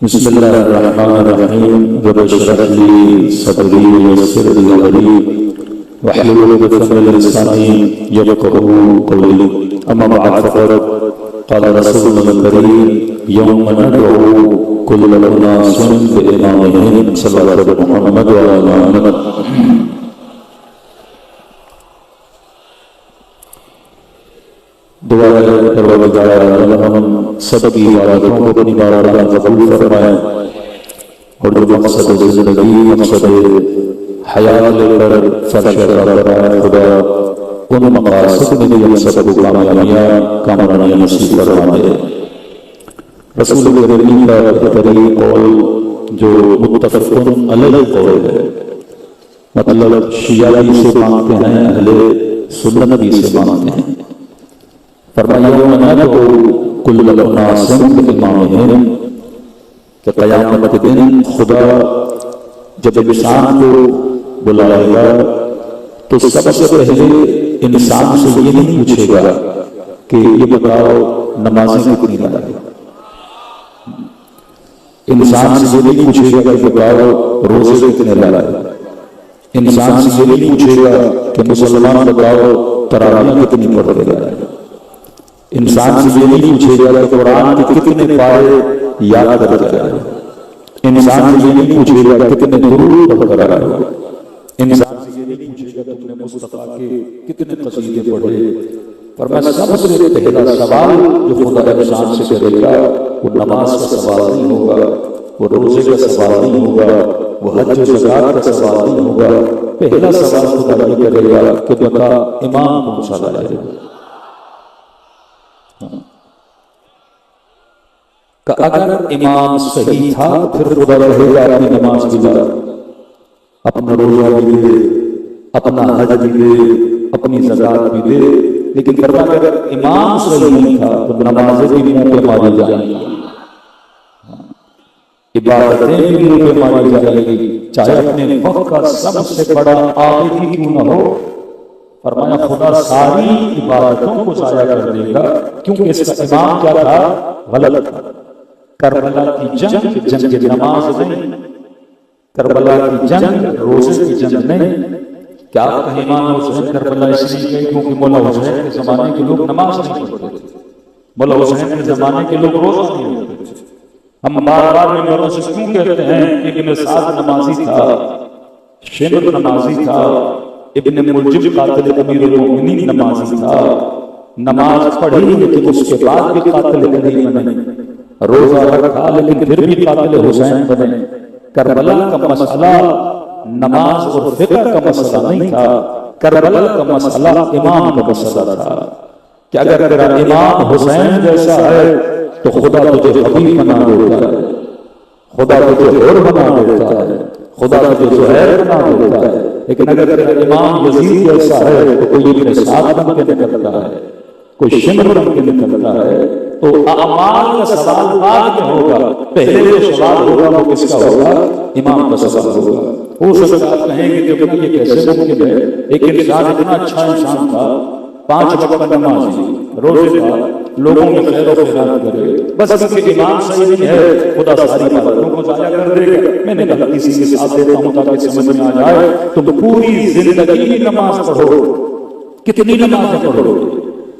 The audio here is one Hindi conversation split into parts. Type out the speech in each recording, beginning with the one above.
बिस्मिल्लाहिर्रहमानिर्रहीम रब्बि इश्रह ली सदरी वयस्सिर ली अमरी वहलुल उक़दतम मिन लिसानी यफ़क़हू क़ौली अम्मा बअद फ़क़द क़ाल रसूलुल करीम यौम नदअू कुल्ल उनासिन बिइमामिहिम सल्लल्लाहु अलैहि मुहम्मद व अला मुहम्मद। दुआ है परवरदिगार आलम हम सबकी इबादतों को अपनी बारगाह में कबूल फरमाए और जो मकसद ज़िंदगी मकसद हयात लेकर फर्श फरमाए खुदा उन मकासद में भी हम सबको कामयाबियां नसीब फरमाए। रसूल करीम का बेहतरीन कौल जो मुत्तफ़क़ुन अलैहि कौल है, मतलब शिया भी इसे मानते हैं, अहले सुन्नत भी इसे मानते हैं। फरमाया कुल्ल उनासिन बिइमामिहिम कि क़यामत के दिन खुदा जब इंसान को बुलाएगा तो सबसे पहले इंसान से ये नहीं पूछेगा कि ये बताओ नमाज़ें कितनी लाए। इंसान से ये नहीं पूछेगा कि बताओ रोजे कितने लाए। इंसान से ये नहीं पूछेगा कि मुसलमान बताओ तरावीह कितनी पढ़ के लाए। इंसान से ये नहीं पूछेगा कि कुरान के कितने पारे याद करके आए। इंसान से ये नहीं पूछेगा कितने दुरूद पढ़कर आए हो। इंसान से ये नहीं पूछेगा तुमने मुस्तफा के कितने कसीदे पढ़े। पर मैं सबसे पहला सवाल जो खुदा इंसान से करेगा वो नमाज का सवाल नहीं होगा, वो रोजे का सवाल नहीं होगा, वो हज और ज़कात का सवाल नहीं होगा। पहला सवाल खुदा ये करेगा कि बता इमाम कौन सा लाए। अगर इमाम सही था फिर खुदा रहेगा अपनी नमाज भी ला, अपना रोजा भी दे, अपना हज भी दे, अपनी ज़कात भी दे। लेकिन फरमाया अगर इमाम सही नहीं था तो नमाजें भी मुंह पे मारी जाएंगी, इबादतें भी मुंह पे मारी जाएंगी, चाहे अपने वक्त का सबसे बड़ा आबिद ही क्यों न हो। फरमाया खुदा सारी इबादतों को जाया कर देगा, क्योंकि इसका इमाम क्या था, गलत था। करबला की जंग नमाज नहीं, करबला की जंग रोजे की जंग नहीं। क्या आपका इमाम हुसैन करबला इसलिए गए क्योंकि मौला हुसैन के जमाने के लोग नमाज नहीं पढ़ते थे, मौला हुसैन के जमाने के लोग रोजा नहीं पढ़ते थे। हम बार बार मेंबरों से क्यों कहते हैं कि इब्न साद नमाजी था, शेमर नमाजी था, इब्न मुलजिम कातिल अमीरुल मोमिनीन नमाजी था, नमाज पढ़ी लेकिन उसके बाद भी कातिल नहीं बने, रोजा रखा लेकिन फिर भी कातिल हुसैन बने। करबला का मसला नमाज और फिक्र का मसला नहीं था, करबला का मसला इमाम का मसला था कि अगर तेरा इमाम हुसैन जैसा है तो खुदा तुझे हबीब बना देता है, खुदा तुझे और बना देता है, खुदा तुझे ज़ुहैर बना देता है। लेकिन अगर तेरा इमाम यजीद जैसा है तो कोई इब्न साद बन के निकलता है, कोई शिमर बन के निकलता है। तो अमाल का सवाल बाद में होगा, पहले जो सवाल होगा वो किसका होगा? इमाम का सवाल होगा। हो सकता है आप कहेंगे कि ये कैसे मुमकिन है? एक इंसान इतना अच्छा इंसान था, 5 वक्त का नमाज़ी, रोजे था, लोगों में खैर और खैरात करे, बस इसके इमाम सही नहीं है, खुदा सारी बातों को जाया कर देगा। मैंने कहा किसी के साथ देता हूं ताकि समझ में आ जाए। तुम पूरी जिंदगी नमाज पढ़ो, कितनी नमाज़ें पढ़ो?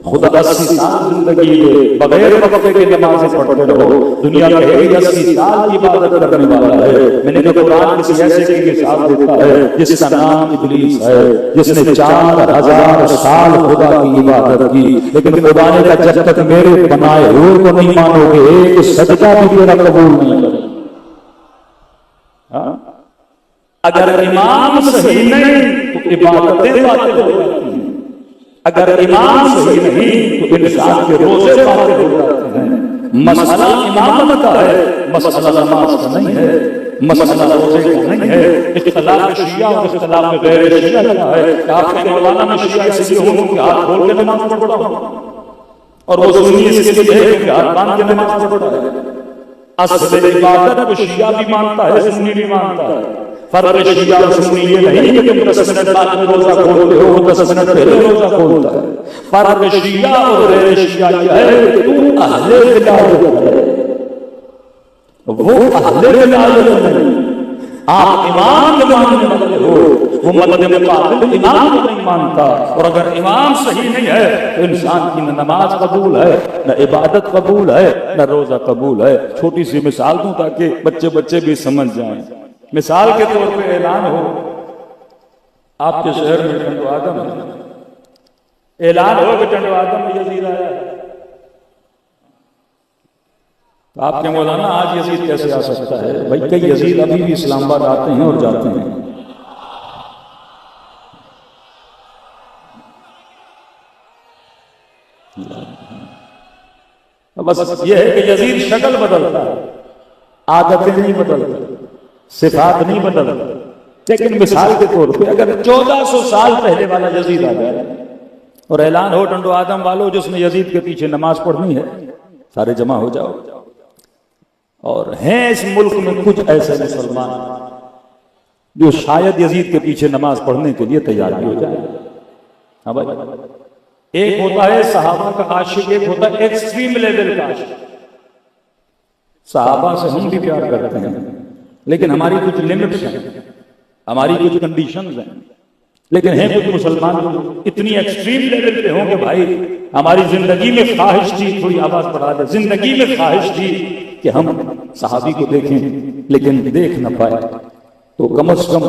खुदा 80 साल जिंदगी में बगैर वक्फे के नमाज़ें पढ़ते रहो, दुनिया कहेगी 80 साल की इबादत करने वाला है। मैंने कहा कुरान किसी ऐसे की मिसाल देता है जिसका नाम इब्लीस है, जिसने 4000 साल खुदा की इबादत की, लेकिन खुदा ने कहा जब तक मेरे बनाए हुए को नहीं मानोगे एक सजदा भी तेरा कबूल नहीं करेगा। अगर इमाम सही नहीं तो इबादतें बातिल हो जाती हैं, अगर इमाम सही नहीं तो इंसान के रोजे बातिल हो जाते हैं। मसला इमामत का है, मसला नमाज का नहीं है, मसला रोजे का नहीं है। इख्तिलाफ शिया और इख्तिलाफ गैर शिया का है। आपके मौलाना में शिया इसलिए हो कि हाथ खोल के नमाज पढ़ता हूं और वो सुन्नी इसके लिए है कि हाथ बांध के नमाज पढ़ता है। असल इबादत को शिया भी मानता है, सुन्नी भी मानता है। फर्क शिया और सुन्नी ये नहीं कि तुम 10 मिनट बाद में रोजा खोलते हो, 10 मिनट पहले रोजा खोलता है। फर्क शिया और गैर शिया ये है कि तू अहले बिलादत है, वो अहले बिलादत नहीं। आप इमाम के मानने वाले हो, वो मद्दे मुकाबिल इमाम को नहीं मानता। और अगर इमाम सही नहीं है तो इंसान की न नमाज कबूल है, न इबादत कबूल है, न रोजा कबूल है। छोटी सी मिसाल दूं ताकि बच्चे भी समझ जाएं। मिसाल के तौर पे ऐलान हो, आपके शहर में टंडो आदम है, ऐलान हो कि टंडो आदम में यजीद आया है, तो आपके मौलाना आज यजीद कैसे आ सकता है? भाई कई यजीद अभी भी इस्लामाबाद आते हैं और जाते हैं। बस ये है कि यजीद शक्ल बदलता है, आदतें नहीं बदलती, सिफात नहीं बदलती। लेकिन मिसाल के तौर पे अगर 1400 साल पहले वाला यजीद आ जाए और ऐलान हो टंडो आदम वालों जिसने यजीद के पीछे नमाज पढ़नी है सारे जमा हो जाओ, और हैं इस मुल्क में कुछ ऐसे मुसलमान जो शायद यजीद के पीछे नमाज पढ़ने के लिए तैयार भी हो जाए। हाँ भाई, एक होता है सहाबा का आशिक, एक होता है एक्सट्रीम लेवल का आशिक। सहाबा से हम भी प्यार करते हैं, लेकिन हमारी कुछ लिमिट्स हैं, हमारी कुछ कंडीशंस हैं। लेकिन हैं कुछ मुसलमान जो इतनी एक्सट्रीम लेवल पे हों कि भाई हमारी जिंदगी में ख्वाहिश थी, थोड़ी आवाज बढ़ा दे, जिंदगी में ख्वाहिश थी कि हम सहाबी को देखें लेकिन देख न पाए। तो कम से कम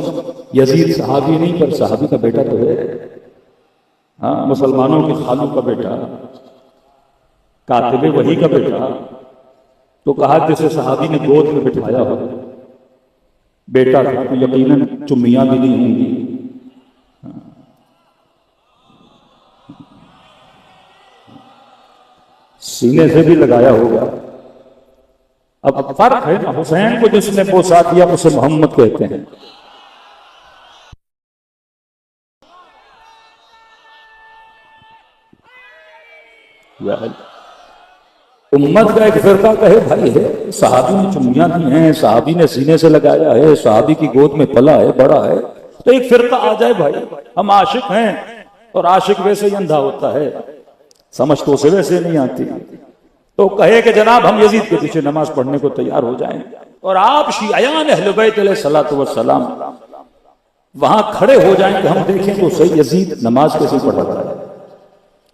यजीद सहाबी नहीं पर सहाबी का बेटा तो है। हाँ, मुसलमानों के खालू का बेटा, कातिबे वही का बेटा। तो कहा जैसे सहाबी ने गोद में बिठाया हो, बेटा था तो यकीनन चुम्मियां भी नहीं होंगी। सीने से भी लगाया होगा। अब फर्क है ना, हुसैन को जिसने पोसा दिया उसे मोहम्मद कहते हैं। उम्मत का एक फिरका कहे भाई है सहाबी ने चुम्मियां दी हैं, सहाबी ने सीने से लगाया है, सहाबी की गोद में पला है, बड़ा है, तो एक फिरका आ जाए भाई हम आशिक हैं, और आशिक वैसे ही अंधा होता है, समझ तो उसे वैसे नहीं आती। तो कहे कि जनाब हम यजीद के पीछे नमाज पढ़ने को तैयार हो जाएं, और आप शियायान अहले बैत अलैहिस्सलातु वस्सलाम वहां खड़े हो जाएं कि हम देखें तो सही यजीद नमाज कैसे पढ़ रहा है।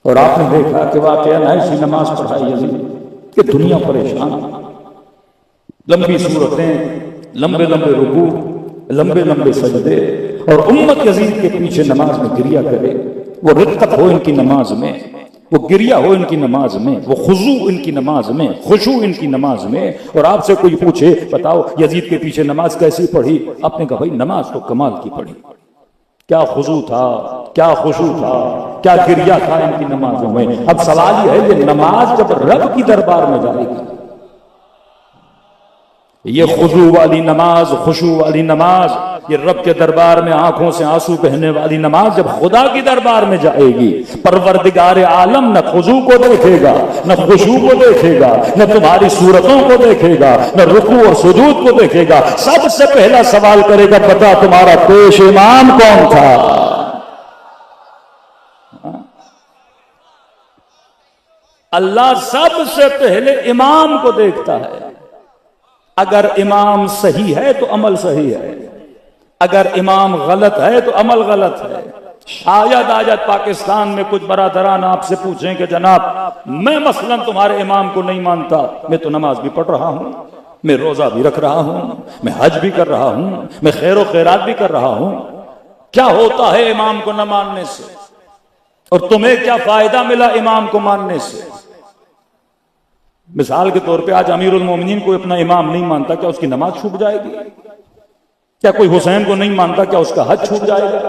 और आपने देखा कि वाकया ऐसी नमाज पढ़ाई यजीद कि दुनिया परेशान, लंबी सूरतें, लंबे लंबे रुकू, लंबे लंबे सजदे, और उम्मत यजीद के पीछे नमाज में गिरिया करे। वो रिक्कत हो इनकी नमाज में, वो गिरिया हो इनकी नमाज में, वो खुशू इनकी नमाज में, खुशू इनकी नमाज में। और आपसे कोई पूछे बताओ यजीद के पीछे नमाज कैसी पढ़ी, आपने कहा भाई नमाज तो कमाल की पढ़ी, क्या खुशू था, क्या खुशू था, क्या गिरिया था इनकी नमाजों में। अब सवाल यह है ये नमाज जब रब की दरबार में जाएगी, ये खुशू वाली नमाज, खुशू वाली नमाज, ये रब के दरबार में आंखों से आंसू बहने वाली नमाज जब खुदा की दरबार में जाएगी, परवरदिगार आलम न खुशू को देखेगा, न खुशू को देखेगा, न तुम्हारी सूरतों को देखेगा, न रुकू और सुजूद को देखेगा। सबसे पहला सवाल करेगा बता तुम्हारा पेश इमाम कौन था। अल्लाह सबसे पहले इमाम को देखता है। अगर इमाम सही है तो अमल सही है, अगर इमाम गलत है तो अमल गलत है। शायद आज पाकिस्तान में कुछ बरादरान आपसे पूछें कि जनाब मैं मसलन तुम्हारे इमाम को नहीं मानता, मैं तो नमाज भी पढ़ रहा हूं, मैं रोजा भी रख रहा हूं, मैं हज भी कर रहा हूं, मैं खैर और खैरात भी कर रहा हूं, क्या होता है इमाम को न मानने से, और तुम्हें क्या फायदा मिला इमाम को मानने से। मिसाल के तौर पे आज अमीरुल मोमिनीन को अपना इमाम नहीं मानता, क्या उसकी नमाज छूट जाएगी? क्या कोई हुसैन को नहीं मानता, क्या उसका हज छूट जाएगा?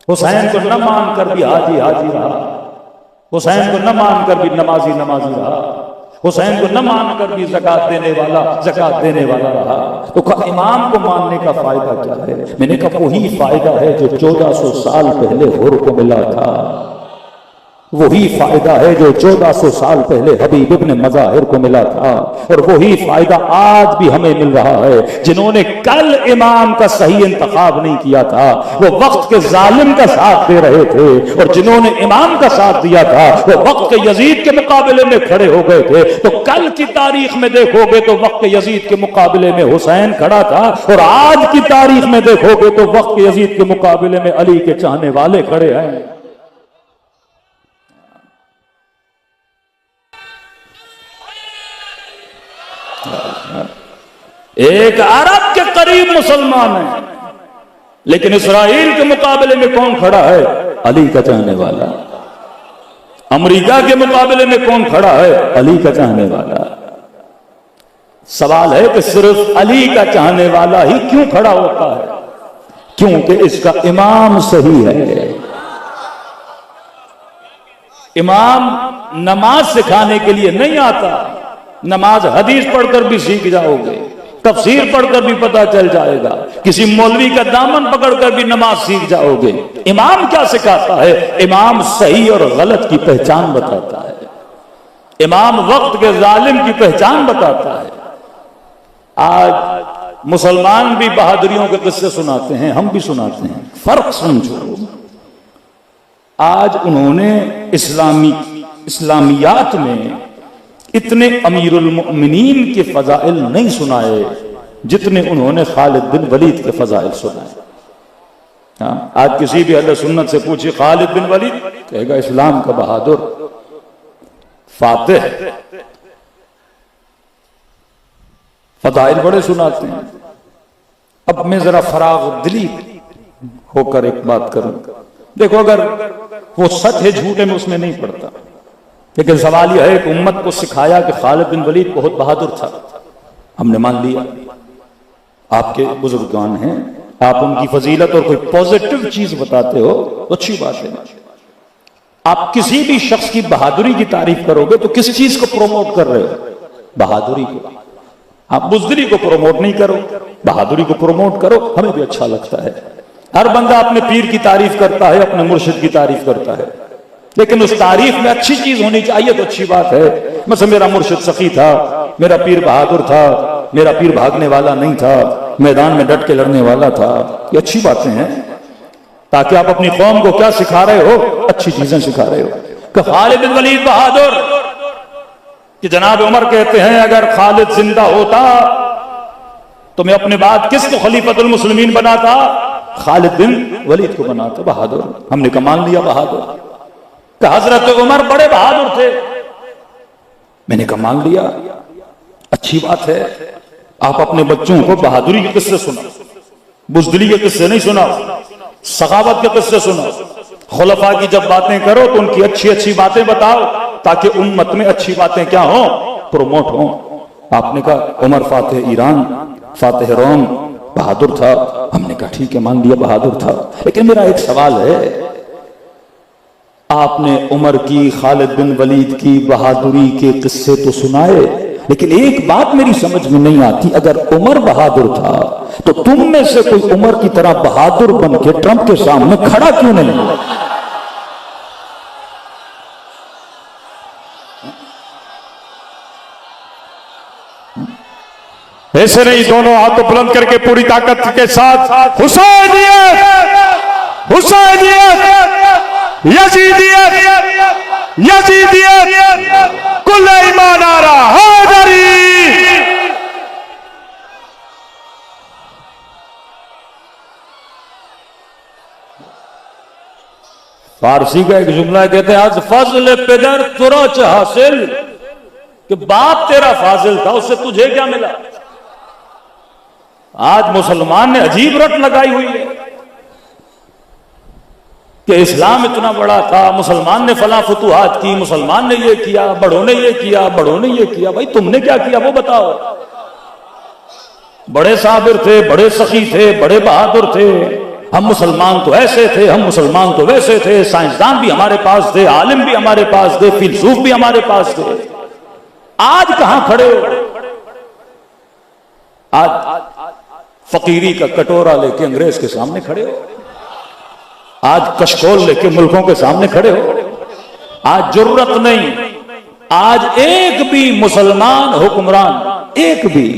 हुसैन को न मानकर भी हाजी हाजी रहा, हुसैन को न मानकर भी नमाजी नमाजी रहा, हुसैन को न मानकर भी ज़कात देने वाला ज़कात देने वाला रहा। तो कहा इमाम को मानने का फायदा क्या है? मैंने कहा वही फायदा है जो 1400 साल पहले हुर को मिला था, वही फायदा है जो 1400 साल पहले हबीब इब्न मज़ाहिर को मिला था, और वही फायदा आज भी हमें मिल रहा है। जिन्होंने कल इमाम का सही इंतखाब नहीं किया था वो वक्त के जालिम का साथ दे रहे थे, और जिन्होंने इमाम का साथ दिया था वो वक्त के यजीद के मुकाबले में खड़े हो गए थे। तो कल की तारीख में देखोगे तो वक्त के यजीद के मुकाबले में हुसैन खड़ा था, और आज की तारीख में देखोगे तो वक्त के यजीद के मुकाबले में अली के चाहने वाले खड़े हैं। एक अरब के करीब मुसलमान है, लेकिन इस्राइल के मुकाबले में कौन खड़ा है? अली का चाहने वाला। अमेरिका के मुकाबले में कौन खड़ा है? अली का चाहने वाला। सवाल है कि सिर्फ अली का चाहने वाला ही क्यों खड़ा होता है? क्योंकि इसका इमाम सही है। इमाम नमाज सिखाने के लिए नहीं आता, नमाज हदीस पढ़कर भी सीख जाओगे, तफसीर पढ़कर भी पता चल जाएगा, किसी मौलवी का दामन पकड़कर भी नमाज सीख जाओगे। इमाम क्या सिखाता है? इमाम सही और गलत की पहचान बताता है, इमाम वक्त के जालिम की पहचान बताता है। आज मुसलमान भी बहादुरियों के किस्से सुनाते हैं, हम भी सुनाते हैं, फर्क समझो। आज उन्होंने इस्लामियात में इतने अमीरुल मोमिनीन के फजाइल नहीं सुनाए जितने उन्होंने खालिद बिन वलीद के फजाइल सुनाए। हाँ, आज किसी भी अहले सुन्नत से पूछिए खालिद बिन वलीद, कहेगा इस्लाम का बहादुर, फातिह, फजाइल बड़े सुनाते हैं। अब मैं जरा फराग दिली होकर एक बात करूं, देखो अगर वो सच है झूठ में उसमें नहीं पड़ता, लेकिन सवाल यह है कि उम्मत को सिखाया कि खालिद बिन वलीद बहुत बहादुर था, हमने मान लिया, आपके बुजुर्गान हैं, आप उनकी फजीलत और कोई पॉजिटिव चीज बताते हो तो अच्छी बात है। आप किसी भी शख्स की बहादुरी की तारीफ करोगे तो किस चीज को प्रमोट कर रहे हो? बहादुरी को। आप बुज़दिली को प्रमोट नहीं करो, बहादुरी को प्रमोट करो, हमें भी अच्छा लगता है। हर बंदा अपने पीर की तारीफ करता है, अपने मुर्शिद की तारीफ करता है, लेकिन उस तारीफ में अच्छी चीज होनी चाहिए तो अच्छी बात है। मतलब मेरा मुर्शिद सखी था, मेरा पीर बहादुर था, मेरा पीर भागने वाला नहीं था, मैदान में डट के लड़ने वाला था, ये अच्छी बातें हैं, ताकि आप अपनी कौम को क्या सिखा रहे हो? अच्छी चीजें सिखा रहे हो। कि खालिद बिन वलीद बहादुर, कि जनाब उमर कहते हैं अगर खालिद जिंदा होता तो मैं अपने बाद किसको खलीफतुल मुस्लिमीन बनाता? खालिद बिन वलीद को बनाता। बहादुर, हमने कहा मान लिया बहादुर। कि हजरत उमर बड़े बहादुर थे, मैंने कहा मान लिया, अच्छी बात है। आप अपने बच्चों को बहादुरी के किस्से सुना, बुज़दिली के किस्से नहीं सुनाओ, सखावत के किस्से सुनाओ। खुलफा की जब बातें करो तो उनकी अच्छी अच्छी बातें बताओ, ताकि उम्मत में अच्छी बातें क्या हो, प्रोमोट हो। आपने कहा उमर फातेह ईरान, फातेह रोम, बहादुर था। हमने कहा ठीक है, मान लिया बहादुर था, लेकिन मेरा एक सवाल है, आपने उमर की, खालिद बिन वलीद की बहादुरी के किस्से तो सुनाए, लेकिन एक बात मेरी समझ में नहीं आती, अगर उमर बहादुर था तो तुम में से कोई उमर की तरह बहादुर बन के ट्रंप के सामने खड़ा क्यों नहीं हुआ? ऐसे नहीं, दोनों हाथों बुलंद करके पूरी ताकत के साथ हुसैनियत, हुसैनियत, यजीदियत, यजीदियत, कुल ईमान आ रहा हैदरी। फारसी का एक जुमला कहते हैं, आज फजल पेदर तुरच हासिल, कि बाप तेरा फाजिल था, उससे तुझे क्या मिला। आज मुसलमान ने अजीब रट लगाई हुई है कि इस्लाम इतना बड़ा था, मुसलमान ने फला फतुहात की, मुसलमान ने ये किया, बड़ों ने ये किया, बड़ों ने ये किया। भाई तुमने क्या किया वो बताओ। बड़े साबिर थे, बड़े सखी थे, बड़े बहादुर थे, हम मुसलमान तो ऐसे थे, हम मुसलमान तो वैसे थे, साइंसदान भी हमारे पास थे, आलिम भी हमारे पास थे, फिलसूफ भी हमारे पास थे। आज कहां खड़े हो? आज फकीरी का कटोरा लेके अंग्रेज के सामने खड़े हो, आज कशकोल लेके मुल्कों के सामने खड़े हो। आज जुर्रत नहीं, आज एक भी मुसलमान हुक्मरान, एक भी,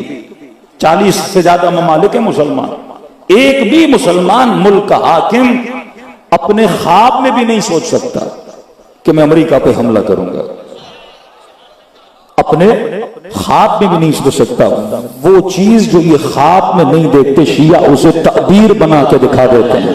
40 से ज्यादा ममालिक है मुसलमान, एक भी मुसलमान मुल्क का हाकिम अपने ख्वाब में भी नहीं सोच सकता कि मैं अमेरिका पे हमला करूंगा। अपने ख्वाब में भी नहीं सोच सकता। वो चीज जो ये ख्वाब में नहीं देखते, शिया उसे तकदीर बना के दिखा देते हैं।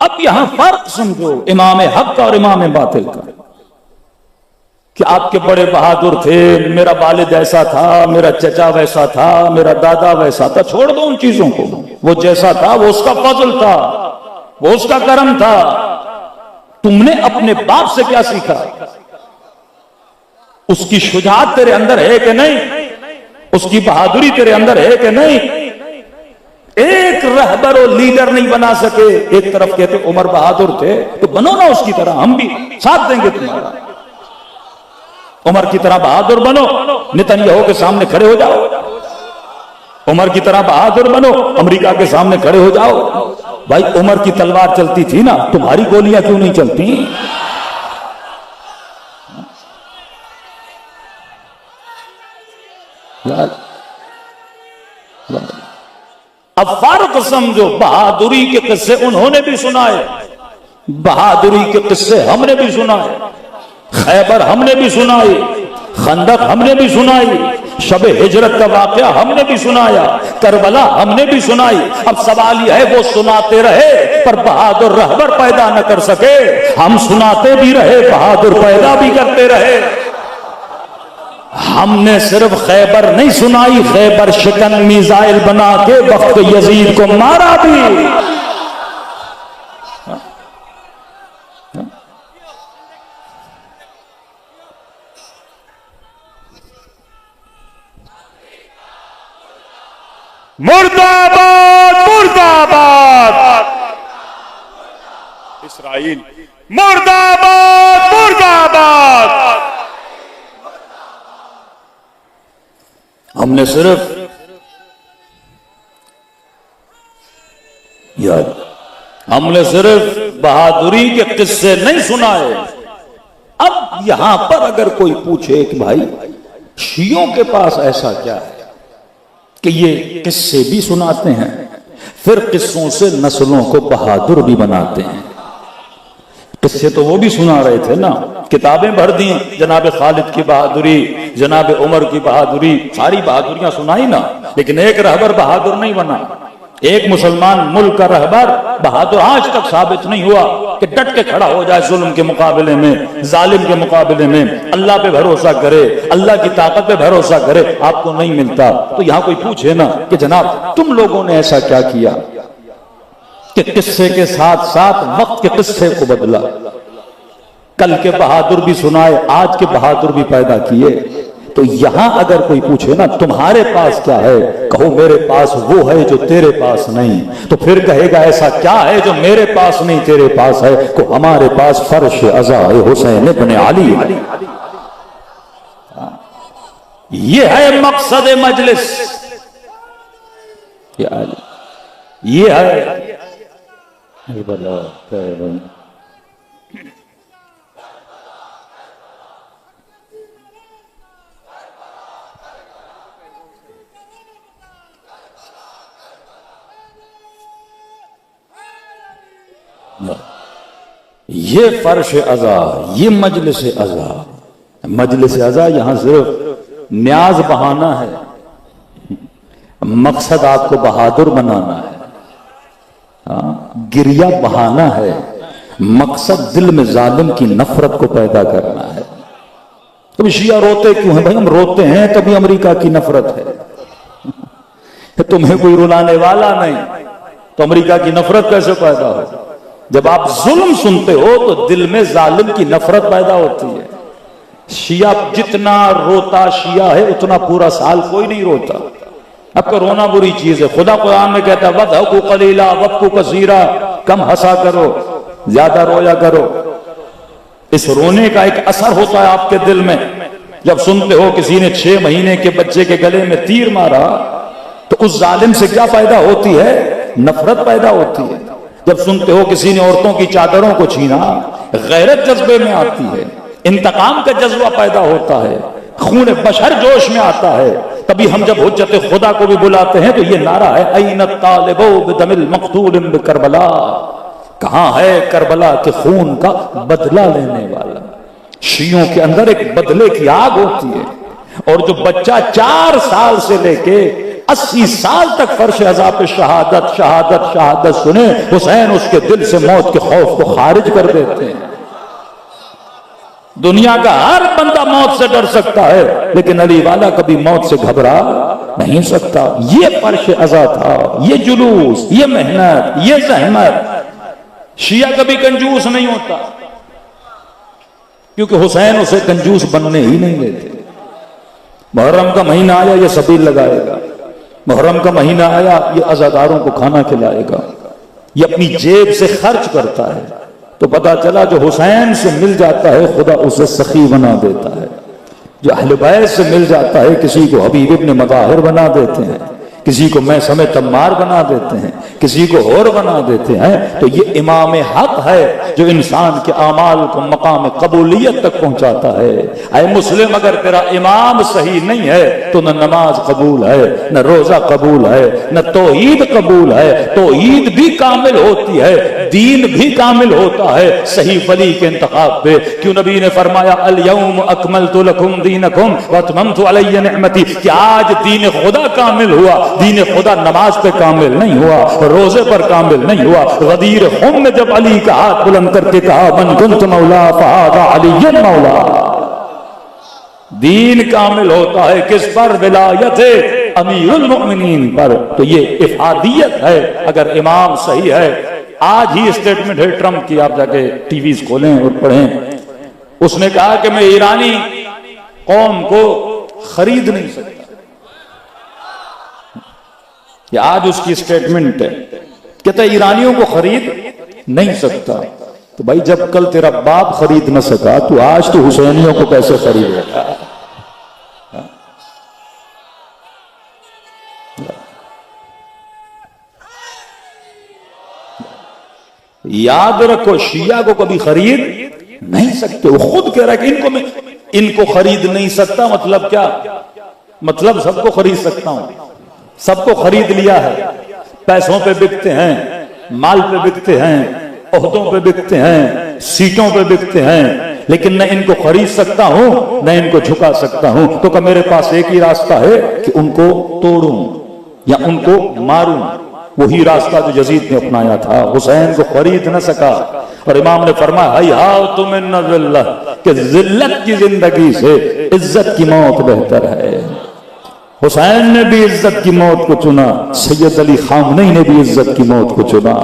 अब यहां फर्क समझो इमाम हक और इमाम बातिल का, कि आपके बड़े बहादुर थे, मेरा वालिद ऐसा था, मेरा चचा वैसा था, मेरा दादा वैसा था। छोड़ दो उन चीजों को, वो जैसा था वो उसका फजल था, वो उसका करम था। तुमने अपने बाप से क्या सीखा? उसकी शुजाअत तेरे अंदर है कि नहीं? उसकी बहादुरी तेरे अंदर है कि नहीं? एक रहबर और लीडर नहीं बना सके। एक तरफ कहते उमर बहादुर थे, तो बनो ना उसकी तरह, हम भी साथ देंगे तुम्हारा। उमर की तरह बहादुर बनो, नेतन्याहू के सामने खड़े हो जाओ। उमर की तरह बहादुर बनो, अमेरिका के सामने खड़े हो जाओ। भाई उमर की तलवार चलती थी ना, तुम्हारी गोलियां क्यों नहीं चलती? अब फर्क समझो, बहादुरी के किस्से उन्होंने भी सुनाए, बहादुरी के किस्से हमने भी सुनाए, खैबर हमने भी सुनाई, खंदक हमने भी सुनाई, शबे हिजरत का वाकया हमने भी सुनाया, करबला हमने भी सुनाई। अब सवाल यह है वो सुनाते रहे पर बहादुर रहबर पैदा न कर सके, हम सुनाते भी रहे, बहादुर पैदा भी करते रहे। हमने सिर्फ खैबर नहीं सुनाई, खैबर शिकन मिसाइल बना के वक्त यजीद को मारा भी। मुर्दाबाद, मुर्दाबाद इस्राइल, मुर्दाबाद, मुर्दाबाद। हमने सिर्फ याद, हमने सिर्फ बहादुरी के किस्से नहीं सुनाए। अब यहां पर अगर कोई पूछे कि भाई शियों के पास ऐसा क्या है कि ये किस्से भी सुनाते हैं, फिर किस्सों से नस्लों को बहादुर भी बनाते हैं। किस्से तो वो भी सुना रहे थे ना, किताबें भर दी, जनाब खालिद की बहादुरी, जनाब उमर की बहादुरी, सारी बहादुरियां सुनाई ना, लेकिन एक रहबर बहादुर नहीं बना। एक मुसलमान मुल्क का रहबर बहादुर आज तक साबित नहीं हुआ कि डट के खड़ा हो जाए जुल्म के मुकाबले में, जालिम के मुकाबले में, अल्लाह पे भरोसा करे, अल्लाह की ताकत पे भरोसा करे। आपको नहीं मिलता तो यहां कोई पूछे ना कि जनाब तुम लोगों ने ऐसा क्या किया कि किस्से के साथ साथ वक्त के किस्से को बदला, कल के बहादुर भी सुनाए, आज के बहादुर भी पैदा किए। तो यहां अगर कोई पूछे ना तुम्हारे पास क्या है, कहो मेरे पास वो है जो तेरे पास नहीं, तो फिर कहेगा ऐसा क्या है जो मेरे पास नहीं तेरे पास है, को हमारे पास फर्श अज़ा हुसैन इब्न अली। ये है मकसद मजलिस, ये है ये फर्श अज़ा, ये मजलिस अज़ा। मजलिस अज़ा यहां सिर्फ न्याज बहाना है, मकसद आपको बहादुर बनाना है। गिरिया बहाना है, मकसद दिल में जालिम की नफरत को पैदा करना है। तुम शिया रोते क्यों हैं भाई? हम रोते हैं तभी अमेरिका की नफरत है। तुम्हें कोई रुलाने वाला नहीं तो अमेरिका की नफरत कैसे पैदा हो? जब आप जुल्म सुनते हो तो दिल में जालिम की नफरत पैदा होती है। शिया जितना रोता शिया है उतना पूरा साल कोई नहीं रोता। आपका रोना बुरी चीज है। खुदा कुरान में कहता है वदहकु कलीला वबकु कसीरा, कम हंसा करो ज्यादा रोया करो। इस रोने का एक असर होता है आपके दिल में। जब सुनते हो किसी ने 6 महीने के बच्चे के गले में तीर मारा तो उस जालिम से क्या पैदा होती है? नफरत पैदा होती है। जब सुनते हो किसी ने औरतों की चादरों को छीना, गैरत जज्बे में आती है, इंतकाम का जज्बा पैदा होता है, खून बशर जोश में आता है। तभी हम जब हुज्जत खुदा को भी बुलाते हैं तो ये नारा है ऐन तालिबो बिदमिल मक्तूल बिकरबला, कहां है करबला के खून का बदला लेने वाला। शियों के अंदर एक बदले की आग होती है। और जो बच्चा 4 साल से लेके 80 साल तक फर्श अज़ा पे शहादत शहादत शहादत सुने, हुसैन उसके दिल से मौत के खौफ को खारिज कर देते हैं। दुनिया का हर बंदा मौत से डर सकता है लेकिन अली वाला कभी मौत से घबरा नहीं सकता। ये फर्श अज़ा था, ये जुलूस, ये मेहनत, ये जहमत। शिया कभी कंजूस नहीं होता क्योंकि हुसैन उसे कंजूस बनने ही नहीं देते। मुहर्रम का महीना आया ये सबील लगाएगा, मुहर्रम का महीना आया ये अज़ादारों को खाना खिलाएगा, ये अपनी जेब से खर्च करता है। तो पता चला जो हुसैन से मिल जाता है खुदा उसे सखी बना देता है। जो अहले बैत से मिल जाता है किसी को हबीब इब्न मज़ाहिर बना देते हैं, किसी को मैं समय तम्मार बना देते हैं, किसी को और बना देते हैं। तो ये इमाम हक है जो इंसान के आमाल को मकाम कबूलियत तक पहुंचाता है। ऐ मुस्लिम अगर तेरा इमाम सही नहीं है तो न नमाज कबूल है, न रोजा कबूल है, न तौहीद कबूल है। तौहीद भी कामिल होती है, दीन भी कामिल होता है सही वली के इंतखाब पे। क्यों नबी ने फरमाया अल यौम अकमलतु लकुम दीनकुम व अतममतु अलैया निअमती, कि आज दीन खुदा कामिल हुआ। दीन खुदा नमाज पे कामिल नहीं हुआ, रोजे पर कामिल नहीं हुआ। गदीर हुम में जब अली का हाथ बुलंद करके कहा मन कुंत मौला फहादा अलीयन मौला, दीन कामिल होता है किस पर? विलायत अमीरुल मोमिनीन पर। तो ये इफादियत है अगर इमाम सही है। आज ही स्टेटमेंट है ट्रंप की, आप जाके टीवीज खोलें और पढ़ें। उसने कहा कि मैं ईरानी कौम को खरीद नहीं सकता। ये आज उसकी स्टेटमेंट है, कहता है ईरानियों को खरीद नहीं सकता। तो भाई जब कल तेरा बाप खरीद न सका तो आज तो हुसैनियों को कैसे खरीदेगा? याद रखो शिया को कभी खरीद नहीं सकते। वो खुद कह रहा है कि इनको खरीद नहीं सकता। मतलब क्या? मतलब सबको खरीद सकता हूं। सबको खरीद लिया है, पैसों पे बिकते हैं, माल पे बिकते हैं, ओहदों पे बिकते हैं, सीटों पे बिकते हैं, लेकिन न इनको खरीद सकता हूं न इनको झुका सकता हूं। तो क्या मेरे पास एक ही रास्ता है कि उनको तोड़ूं या उनको मारूं? वही रास्ता जो यजीद ने अपनाया था, हुसैन को खरीद न सका। और इमाम ने फरमाया कि जिल्लत की जिंदगी से इज्जत की मौत बेहतर है। हुसैन ने भी इज्जत की मौत को चुना, सैयद अली खामनेई ने भी इज्जत की मौत को चुना।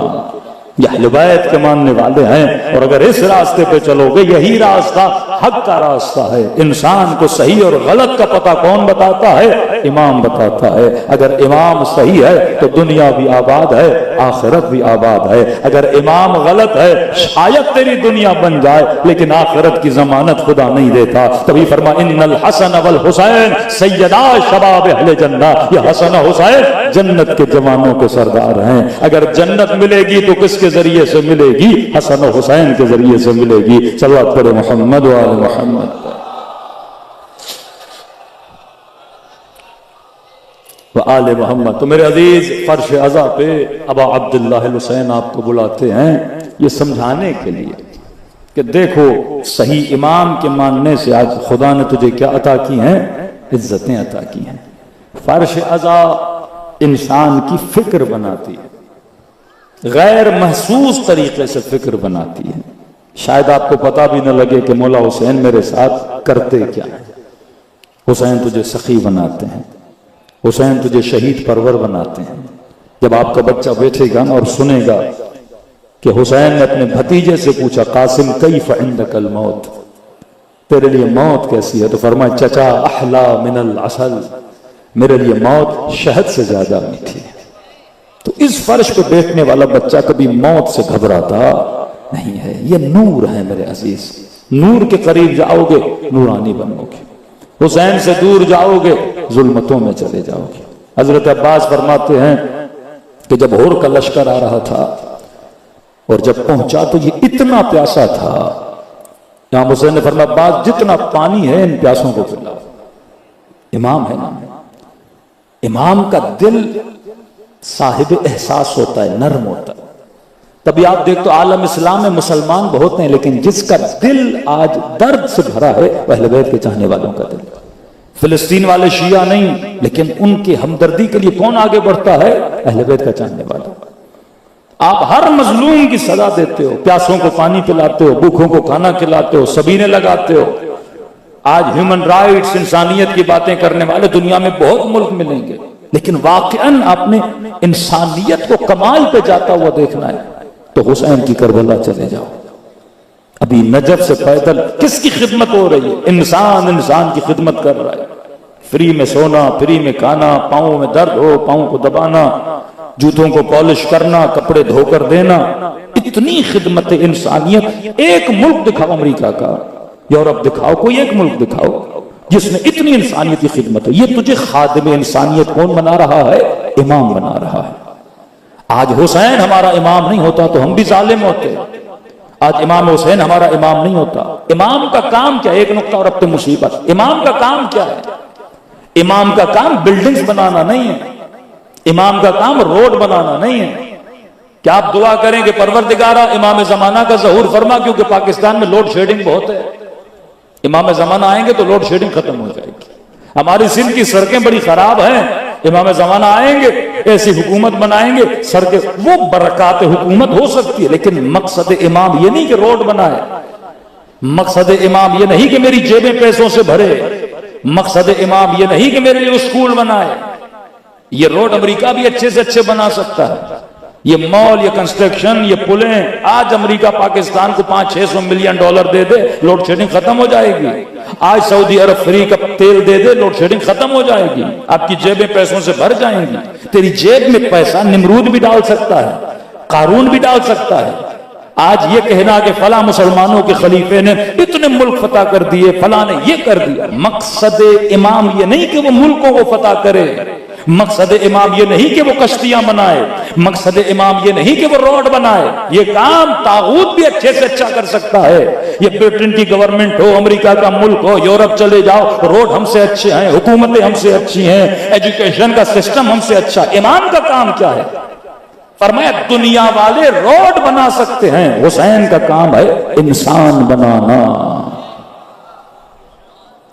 ये अहले बैत के मानने वाले हैं। और अगर इस रास्ते पे चलोगे, यही रास्ता हक का रास्ता है। इंसान को सही और गलत का पता कौन बताता है? इमाम बताता है। अगर इमाम सही है तो दुनिया भी आबाद है, आखिरत भी आबाद है। अगर इमाम गलत है, शायद तेरी दुनिया बन जाए, लेकिन आखिरत की जमानत खुदा नहीं देता। तभी फरमा इन्नल हसन वल हुसैन सैयदा शबाब अहले जन्नत, ये हसन हुसैन जन्नत के जवानों के सरदार हैं। अगर जन्नत मिलेगी तो किसके जरिए से मिलेगी? हसन हुसैन के जरिए से मिलेगी। सल्लल्लाहु अलैहि मोहम्मद व आले मोहम्मद व आले मोहम्मद। तो मेरे अजीज, फर्श अज़ा पे अबा अब्दुल्लाह हुसैन आपको बुलाते हैं ये समझाने के लिए कि देखो, सही इमाम के मानने से आज खुदा ने तुझे क्या अता की हैं? इज्जतें अता की हैं। फर्श अज़ा इंसान की फिक्र बनाती है, गैर महसूस तरीके से फिक्र बनाती है। शायद आपको पता भी न लगे कि मौला हुसैन मेरे साथ करते क्या है। हुसैन तुझे सखी बनाते हैं, हुसैन तुझे शहीद परवर बनाते हैं। जब आपका बच्चा बैठेगा ना और सुनेगा कि हुसैन ने अपने भतीजे से पूछा, कासिम कैफ इंदकल मौत, तेरे लिए मौत कैसी है? तो फरमाया, चचा अहला मिनल असल, मेरे लिए मौत शहद से ज्यादा मीठी है। तो इस फर्श पे बैठने वाला बच्चा कभी मौत से घबराता नहीं है। ये नूर है मेरे अजीज। नूर के करीब जाओगे नूरानी बनोगे, हुसैन से दूर जाओगे जुल्मतों में चले जाओगे। हजरत अब्बास फरमाते हैं कि जब होर का लश्कर आ रहा था और जब पहुंचा तो ये इतना प्यासा था, इमाम हुसैन ने फरमाया, अब्बास जितना पानी है इन प्यासों को पिलाओ। इमाम है ना, इमाम का दिल साहिब एहसास होता है, नर्म होता है। तभी आप देखते हो आलम इस्लाम में मुसलमान बहुत हैं, लेकिन जिसका दिल आज दर्द से भरा है वह अहले बैत के चाहने वालों का दिल। फिलिस्तीन वाले शिया नहीं, लेकिन उनकी हमदर्दी के लिए कौन आगे बढ़ता है? अहले बैत का चाहने वाला। आप हर मजलूम की सजा देते हो, प्यासों को पानी पिलाते हो, भूखों को खाना खिलाते हो, सबीने लगाते हो। आज ह्यूमन राइट्स, इंसानियत की बातें करने वाले दुनिया में बहुत मुल्क मिलेंगे, लेकिन वाकईन आपने इंसानियत को कमाल पे जाता हुआ देखना है तो हुसैन की करबला चले जाओ। अभी नजफ से पैदल किसकी खिदमत हो रही है? इंसान इंसान की खिदमत कर रहा है। फ्री में सोना, फ्री में खाना, पाँव में दर्द हो पाँव को दबाना, जूतों को पॉलिश करना, कपड़े धोकर देना, इतनी खिदमत इंसानियत। एक मुल्क दिखाओ अमेरिका का, यूरोप दिखाओ, कोई एक मुल्क दिखाओ जिसने इतनी इंसानियत की खिदमत है। ये तुझे खादिम इंसानियत कौन बना रहा है? इमाम बना रहा है। आज हुसैन हमारा इमाम नहीं होता तो हम भी जालिम होते। आज इमाम हुसैन हमारा इमाम नहीं होता। इमाम का काम क्या है? एक नुक्ता और अब तो मुसीबत। इमाम का काम क्या है? इमाम का काम बिल्डिंग्स बनाना नहीं है, इमाम का काम रोड बनाना नहीं है। क्या आप दुआ करें कि परवरदिगारा इमाम जमाना का ज़हूर फरमा, क्योंकि पाकिस्तान में लोड शेडिंग बहुत है। इमाम जमाना आएंगे तो लोड शेडिंग खत्म हो जाएगी। हमारी सिंध की सड़कें बड़ी खराब हैं, इमाम जमाना आएंगे ऐसी हुकूमत बनाएंगे, सड़कें, वो बरकत हुकूमत हो सकती है, लेकिन मकसद इमाम ये नहीं कि रोड बनाए, मकसद इमाम ये नहीं कि मेरी जेबें पैसों से भरे, मकसद इमाम ये नहीं कि मेरे लिए स्कूल बनाए। ये रोड अमेरिका भी अच्छे से अच्छे बना सकता है, ये मॉल, ये कंस्ट्रक्शन, ये पुलें। आज अमेरिका पाकिस्तान को 500-600 मिलियन डॉलर दे दे, लोड शेडिंग खत्म हो जाएगी। आज सऊदी अरब फ्री का तेल दे दे, लोड शेडिंग खत्म हो जाएगी। आपकी जेबें पैसों से भर जाएंगी। तेरी जेब में पैसा निमरूद भी डाल सकता है, कारून भी डाल सकता है। आज ये कहना कि फला मुसलमानों के खलीफे ने इतने मुल्क फतह कर दिए, फला ने ये कर दिया। मकसद इमाम ये नहीं कि वो मुल्कों को फतह करे, मकसद इमाम ये नहीं कि वो कश्तियां बनाए, मकसद इमाम ये नहीं कि वो रोड बनाए। ये काम तागूत भी अच्छे से अच्छा कर सकता है। ये ब्रिटेन की गवर्नमेंट हो, अमेरिका का मुल्क हो, यूरोप चले जाओ, रोड हमसे अच्छे हैं, हुकूमतें हमसे अच्छी हैं, एजुकेशन का सिस्टम हमसे अच्छा। इमाम का काम क्या है? फरमाया दुनिया वाले रोड बना सकते हैं, हुसैन का काम है इंसान बनाना।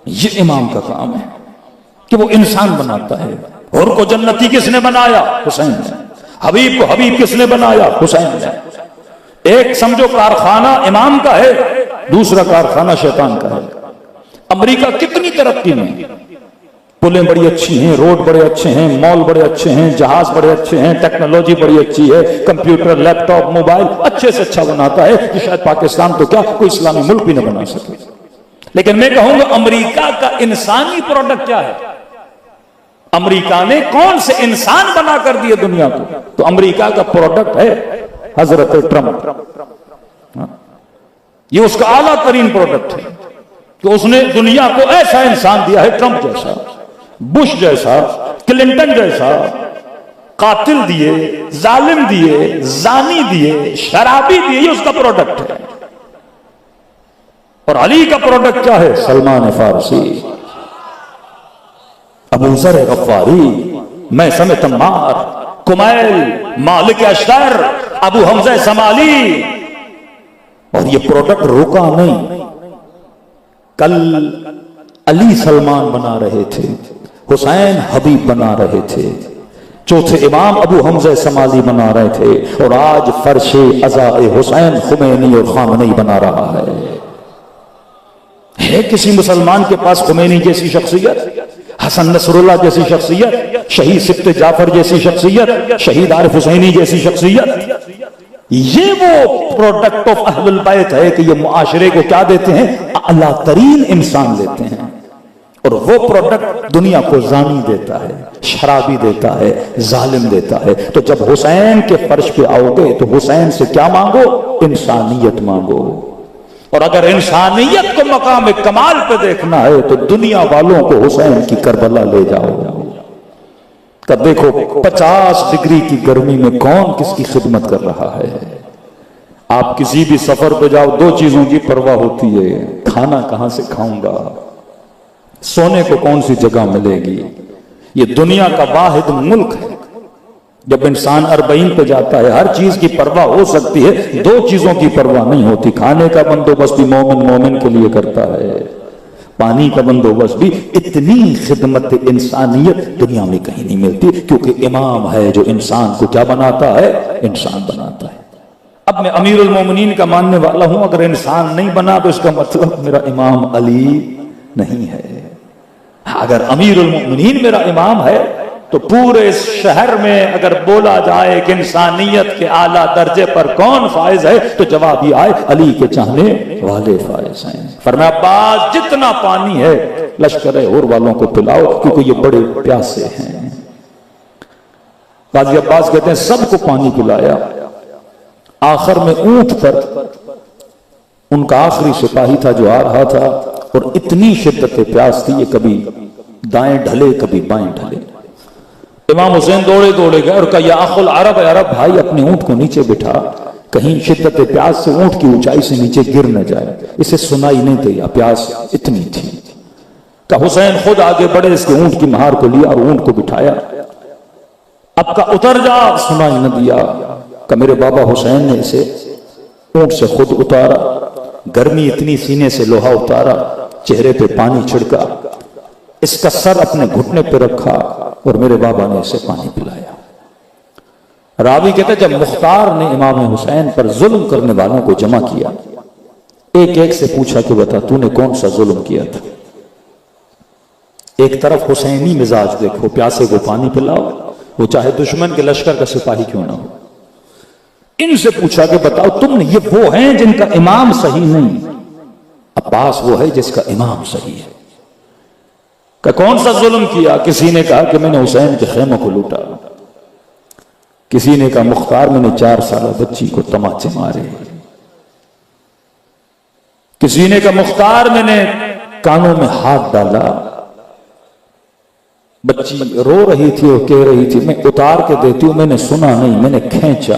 ये इमाम का काम है कि वो इंसान बनाता है। और को जन्नती किसने बनाया? हुसैन ने। हबीब को हबीब किसने बनाया? हुसैन ने। एक समझो कारखाना इमाम का है, दूसरा कारखाना शैतान का है। अमेरिका कितनी तरक्की में, पुलें बड़ी अच्छी हैं, रोड बड़े अच्छे हैं, मॉल बड़े अच्छे हैं, जहाज बड़े अच्छे हैं, टेक्नोलॉजी बड़ी अच्छी है, कंप्यूटर, लैपटॉप, मोबाइल अच्छे से अच्छा बनाता है कि शायद पाकिस्तान तो क्या कोई इस्लामी मुल्क भी न बना सके। लेकिन मैं कहूंगा अमेरिका का इंसानी प्रोडक्ट क्या है? अमेरिका ने कौन से इंसान बना कर दिए दुनिया को? तो अमेरिका का प्रोडक्ट है हजरत ट्रंप। ये उसका आला तरीन प्रोडक्ट है कि उसने दुनिया को ऐसा इंसान दिया है, ट्रंप जैसा, बुश जैसा, क्लिंटन जैसा, कातिल दिए, जालिम दिए, जानी दिए, शराबी दिए, ये उसका प्रोडक्ट है। और अली का प्रोडक्ट क्या है? सलमान फारसी, अबू ज़र गफ्फारी, मैं समेत अम्मार, कुमैल, मालिक अशतर, अबू हमजा समाली। और ये प्रोडक्ट रुका नहीं। कल अली सलमान बना रहे थे, हुसैन हबीब बना रहे थे, चौथे इमाम अबू हमजा समाली बना रहे थे, और आज फर्शे अज़ाए हुसैन खुमैनी और खामनेई बना रहा है किसी मुसलमान के पास खुमैनी जैसी शख्सियत, हसन नसरुल्लाह जैसी शख्सियत, शहीद सिफ्ते जाफर जैसी शख्सियत, शहीद आरिफ हुसैनी जैसी शख्सियत? ये वो प्रोडक्ट ऑफ अहलुल बैत है कि ये मुआशरे को क्या देते हैं? आला तरीन इंसान देते हैं। और वो प्रोडक्ट दुनिया को जानी देता है, शराबी देता है, जालिम देता है। तो जब हुसैन के फर्श पे आओगे तो हुसैन से क्या मांगो? इंसानियत मांगो। और अगर इंसानियत को मकाम कमाल पे देखना है तो दुनिया वालों को हुसैन की करबला ले जाओ। तब देखो 50 डिग्री की गर्मी में कौन किसकी खिदमत कर रहा है। आप किसी भी सफर पे जाओ, दो चीजों की परवाह होती है, खाना कहां से खाऊंगा, सोने को कौन सी जगह मिलेगी। ये दुनिया का वाहिद मुल्क है। जब इंसान अरबईन पे जाता है हर चीज की परवाह हो सकती है, दो चीजों की परवाह नहीं होती। खाने का बंदोबस्त भी मोमिन के लिए करता है, पानी का बंदोबस्त भी। इतनी खिदमत इंसानियत दुनिया में कहीं नहीं मिलती, क्योंकि इमाम है जो इंसान को क्या बनाता है? इंसान बनाता है। अब मैं अमीरुल मोमिनीन का मानने वाला हूं, अगर इंसान नहीं बना तो इसका मतलब मेरा इमाम अली नहीं है। अगर अमीरुल मोमिनीन मेरा इमाम है तो पूरे शहर में अगर बोला जाए कि इंसानियत के आला दर्जे पर कौन फाइज है, तो जवाब ये आए अली के चाहने वाले फाइज हैं। फरमाया अब्बास जितना पानी है लश्कर और वालों को पिलाओ, क्योंकि ये बड़े प्यासे हैं। गाजी अब्बास कहते हैं सबको पानी पिलाया। आखिर में ऊंट पर उनका आखिरी सिपाही था जो आ रहा था, और इतनी शिद्दत प्यास थी, ये कभी दाएं ढले कभी बाएं ढले। इमाम हुसैन दौड़े दौड़े गए और कहा या अखुल अरब, अरब भाई अपने ऊंट को नीचे बिठा, कहीं शिद्दत प्यास से ऊंट की ऊंचाई से नीचे गिर न जाए। इसे सुनाई नहीं दिया, प्यास इतनी थी। का हुसैन खुद आगे बढ़े, इसके ऊंट की महार को लिया और ऊंट को बिठाया। अब का उतर जा, सुनाई न दिया। का मेरे बाबा हुसैन ने इसे ऊंट से खुद उतारा, गर्मी इतनी, सीने से लोहा उतारा, चेहरे पे पानी छिड़का, इसका सर अपने घुटने पे रखा और मेरे बाबा ने इसे पानी पिलाया। रावी कहते जब मुख्तार ने इमाम हुसैन पर जुल्म करने वालों को जमा किया, एक एक से पूछा कि बता तूने कौन सा जुल्म किया था। एक तरफ हुसैनी मिजाज देखो, प्यासे को पानी पिलाओ, वो चाहे दुश्मन के लश्कर का सिपाही क्यों ना हो। इनसे पूछा कि बताओ तुमने, ये वो हैं जिनका इमाम सही नहीं, अब्बास वो है जिसका इमाम सही है। का कौन सा जुल्म किया? किसी ने कहा कि मैंने हुसैन के खेमों को लूटा, किसी ने कहा मुख्तार मैंने 4 साल बच्ची को तमाचे मारे, किसी ने कहा मुख्तार मैंने कानों में हाथ डाला, बच्ची रो रही थी और कह रही थी मैं उतार के देती हूं, मैंने सुना नहीं, मैंने खींचा।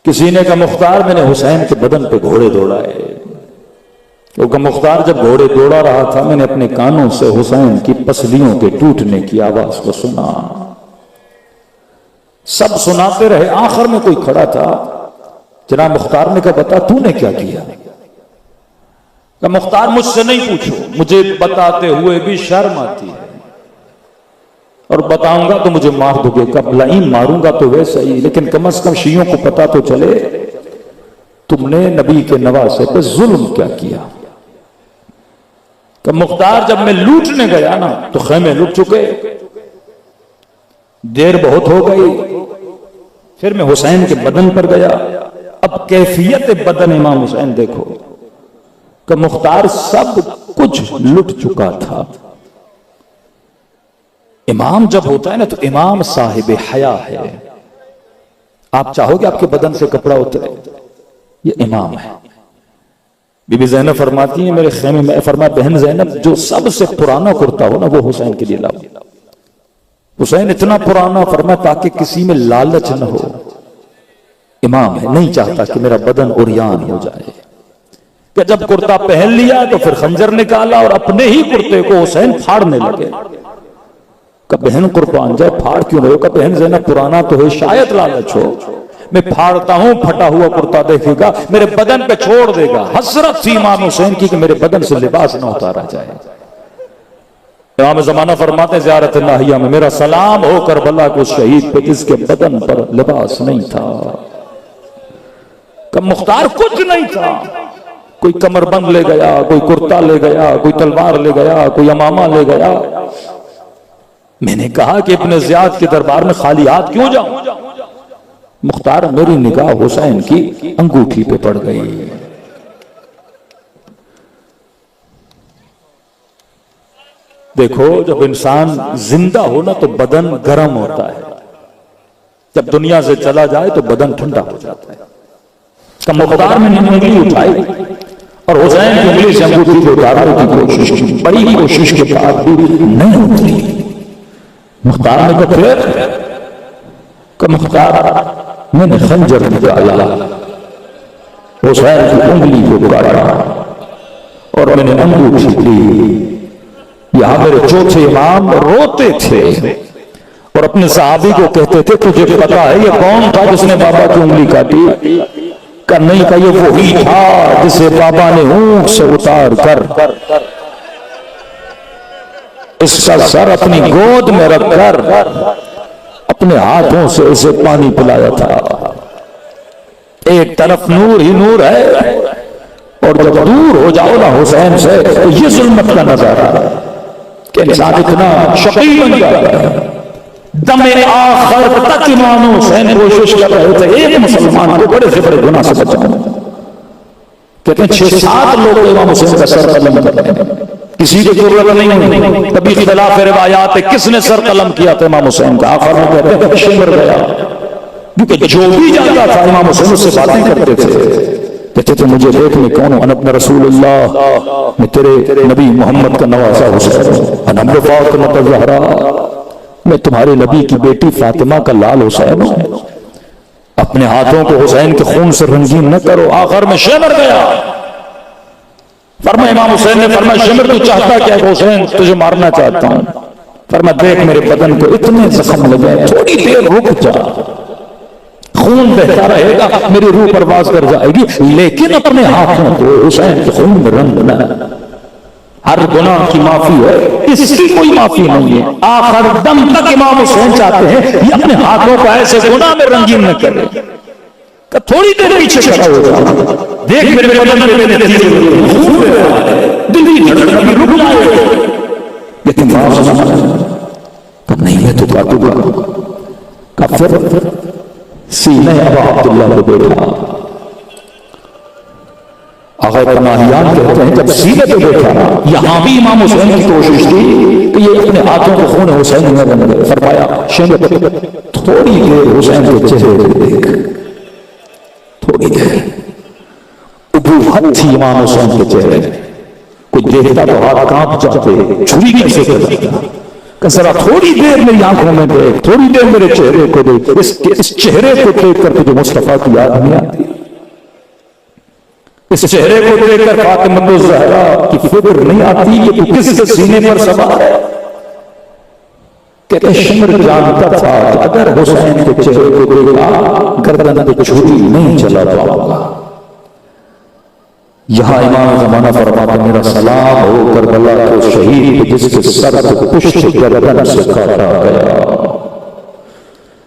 किसी ने कहा मुख्तार मैंने हुसैन के बदन पे घोड़े दौड़ाए, क्योंकि मुख्तार जब घोड़े दौड़ा रहा था मैंने अपने कानों से हुसैन की पसलियों के टूटने की आवाज को सुना। सब सुनाते रहे, आखिर में कोई खड़ा था, जनाब मुख्तार ने कहा बता तूने क्या किया। कहा मुख्तार मुझसे नहीं पूछो, मुझे बताते हुए भी शर्म आती है। और बताऊंगा तो मुझे मार दोगे। कब लाइन मारूंगा तो वैसा ही, लेकिन कम से कम शियों को पता तो चले तुमने नबी के नवासे पे जुल्म क्या किया। कि मुख्तार जब मैं लूटने गया ना तो खेमे लुट चुके, देर बहुत हो गई। फिर मैं हुसैन के बदन पर गया। अब कैफियत बदन इमाम हुसैन देखो कि मुख्तार सब कुछ लुट चुका था। इमाम जब होता है ना तो इमाम साहिब हया है। आप चाहोगे आपके बदन से कपड़ा उतरे, ये इमाम है। बीबी ज़ैनब फरमाती है मेरे खेमे में, फरमा बहन ज़ैनब जो सबसे पुराना कुर्ता हो ना वो हुसैन के लिए लाओ। हुसैन इतना पुराना, फरमा ताकि किसी में लालच न हो। इमाम है, नहीं चाहता कि मेरा बदन उरियान हो जाए। कि जब कुर्ता पहन लिया तो फिर खंजर निकाला और अपने ही कुर्ते को हुसैन फाड़ने लगे। का बहन कुर्बान जाए, फाड़ क्यों रहे हो? का बहन ज़ैनब पुराना तो है, शायद लालच हो। मैं फाड़ता हूं, फटा हुआ कुर्ता देखेगा, मेरे बदन पे छोड़ देगा। हसरत थी इमाम हुसैन की कि मेरे बदन से लिबास न उतारा जाए। इमाम ज़माना फरमाते ज़ियारत नाहिया में मेरा सलाम हो करबला को शहीद पे जिसके बदन पर लिबास नहीं था। कब मुख्तार कुछ नहीं था, कोई कमरबंद ले गया, कोई कुर्ता ले गया, कोई तलवार ले गया, कोई अमामा ले गया। मैंने कहा कि इब्ने ज़ियाद के दरबार में खाली हाथ क्यों जाऊं? मुख्तार मेरी निगाह हुसैन की अंगूठी पे पड़ गई। देखो जब इंसान जिंदा हो ना तो बदन गर्म होता है, जब दुनिया से चला जाए तो बदन ठंडा हो जाता है। तो मुख्तार ने उंगली उठाई और हुसैन की उंगली से अंगूठी को उतारने की कोशिश की, बड़ी कोशिश के बाद भी नहीं उतरी। मुख्तार ने कहा फिर मुख्तार मैंने खंजर निकाला, हुसैन की उंगली को काटा और मैंने अंगूठी ली। यहां मेरे चौथे इमाम रोते थे और अपने सहाबी को कहते थे तुझे पता है ये कौन था जिसने बाबा की उंगली काटी? का नहीं का ये वही था जिसे बाबा ने ऊंट से उतार कर इसका सर अपनी गोद में रखकर अपने हाथों से उसे पानी पिलाया था। एक तरफ नूर ही नूर है और जब दूर हो जाओ ना हुसैन से तो ये जुल्मत का नजारा कि इंसान इतना शकी बन जाता है। दमे आखिर तक इमाम हुसैन कोशिश कर रहे थे एक मुसलमान को बड़े से बड़े गुनाह से बचाओ। कहते हैं 6-7 लोग इमाम हुसैन का सर कलम कर रहे हैं, किसी की जरूरत नहीं। कभी खिलाफ रिवायात है किसने सर कलम किया था इमाम हुसैन का? आखिर में कहते हैं शिमर गया, क्योंकि जो भी जाता था इमाम हुसैन उससे बातें करते थे। कहते थे मुझे देख मैं कौन हूं? अनबन रसूलुल्लाह, मैं तेरे नबी मोहम्मद का नवासा हुसैन। अनबन फातिमा ज़हरा, मैं तुम्हारे नबी की बेटी फातिमा का लाल हुसैन हूं। अपने हाथों को हुसैन के खून से रंगीन न करो। आखिर में शिमर गया। फरमा इमाम हुसैन ने फरमाया शिमर तू चाहता क्या? हुसैन तुझे मारना चाहता हूं। फरमा देख मेरे बदन को इतने जख्म लगे, थोड़ी देर रुक जा, खून बहता रहेगा, मेरी रूह परवाज कर जाएगी, लेकिन अपने हाथों को हुसैन के खून में रंग न। हर गुनाह की माफी है, इसकी कोई माफी नहीं है। आखिर दम तक इमाम हुसैन चाहते हैं ये अपने हाथों को ऐसे गुनाह में रंगीन न करे। थोड़ी देर पीछे खड़ा हो जाओ, देख मेरे बदन पे मैंने तीर दिल की धड़कन रुक जाए, लेकिन नहीं मैं तो काटूंगा। काफिर सीने अबा अब्दुल्लाह को बैठा। आगे पनाहियान कहते हैं जब सीने पे बैठा यहां भी इमाम हुसैन की कोशिश की कि ये अपने हाथों को खून हुसैन में बन गए। फरमाया थोड़ी देर हुसैन के चेहरे पे देख, थोड़ी देर उबूहत थी इमाम हुसैन के चेहरे में। कोई देखता तो हाथ कांप जाते, छुरी कैसे करता। जरा थोड़ी देर मेरी आंखों में देख, थोड़ी देर मेरे चेहरे को देख, इस चेहरे को देख कर तुझे मुस्तफा की याद नहीं आती? इस चेहरे को देखकर फातिमा ज़हरा की फिक्र नहीं आती कि तू किस सीने पर सवार है? कहते शिमर जानता था अगर हुसैन के चेहरे को देखा गर्दन पे छुरी नहीं चला पाऊंगा, यहाँ इमाम ज़माना फरमाते मेरा सलाम हो करबला के शहीद जिसके सर को पुष्ट गर्दन से काटा गया,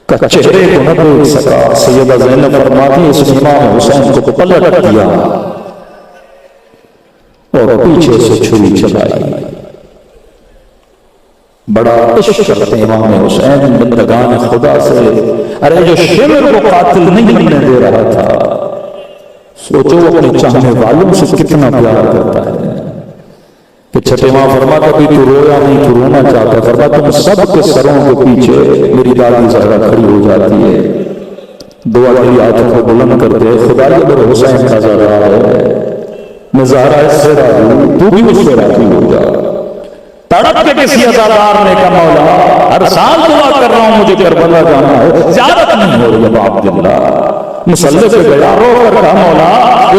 का चेहरे को न देख सका। सैयदा ज़ैनब फरमाती इसने इमाम हुसैन को पलट दिया और पीछे से छुरी चलाई। बड़ा इश्क करते इमाम हुसैन बंदगान खुदा से। अरे जो शिमर को कातिल नहीं बनने दे रहा था, सोचो अपने चाहने वालों से कितना प्यार करता है। कि छठे मां फरमाता भी तू रोया नहीं, तू रोना चाहता। फरमाता तुम सबके सरों के पीछे मेरी दादी ज़हरा खड़ी हो जाती है, दुआ की हाथों को बुलंद करते खुदा अगर हुसैन का ज़हरा है, मैं ज़हरा इससे राजी हूं, तू भी उससे राजी हो जा। तड़प के किसी अज़ादार ने कहा मौला हर साल दुआ कर रहा हूं मुझे करबला जाना है, ज़ियारत नहीं हो रही है अब्दुल्लाह। मुसल्ले पे गया रो कर कहा मौला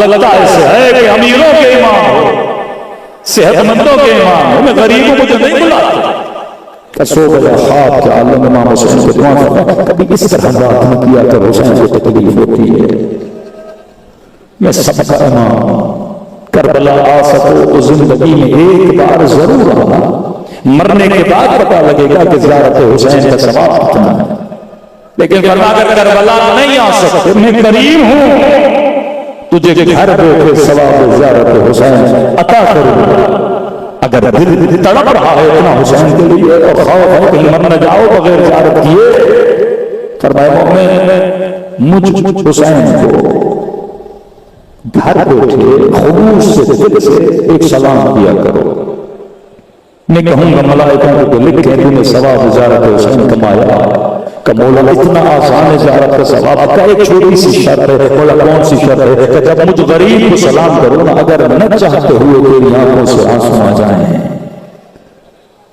लगता ऐसे है कि अमीरों के इमाम हो, सेहतमंदों के इमाम हो, मैं गरीबों को तो नहीं बुलाता। सो गया ख्वाब के आलम इमाम हुसैन को दुआ करता, कभी इस तरह बात न किया कर, हुसैन को तकलीफ होती है। मैं सबका इमाम, करबला आ सको तो जिंदगी में एक बार जरूर आना, मरने के बाद पता लगेगा कि ज़ियारत हुसैन का सवाब कितना है। लेकिन अगर करबला नहीं आ सकते, मैं करीम हूं, तुझे घर बैठे सवाब ज़ियारत हुसैन अता करूंगा। अगर दिल तड़प रहा है इतना हुसैन के लिए और खौफ है कहीं मर न जाओ बगैर ज़ियारत किए, फरमाया मोमिन मुझ हुसैन को घर बैठे खुलूस से दिल से एक सलाम किया करो। मैं कहूंगा मलाइकों को लिखे तूने सवाब ज़ियारत हुसैन कमाया। मौला इतना आसान है ज़ियारत का सवाब का, एक छोटी सी शर्त है। मौला कौन सी शर्त है? कि जब मुझ गरीब को सलाम करो ना, अगर न चाहते हुए तेरी आंखों से आंसू आ जाएं,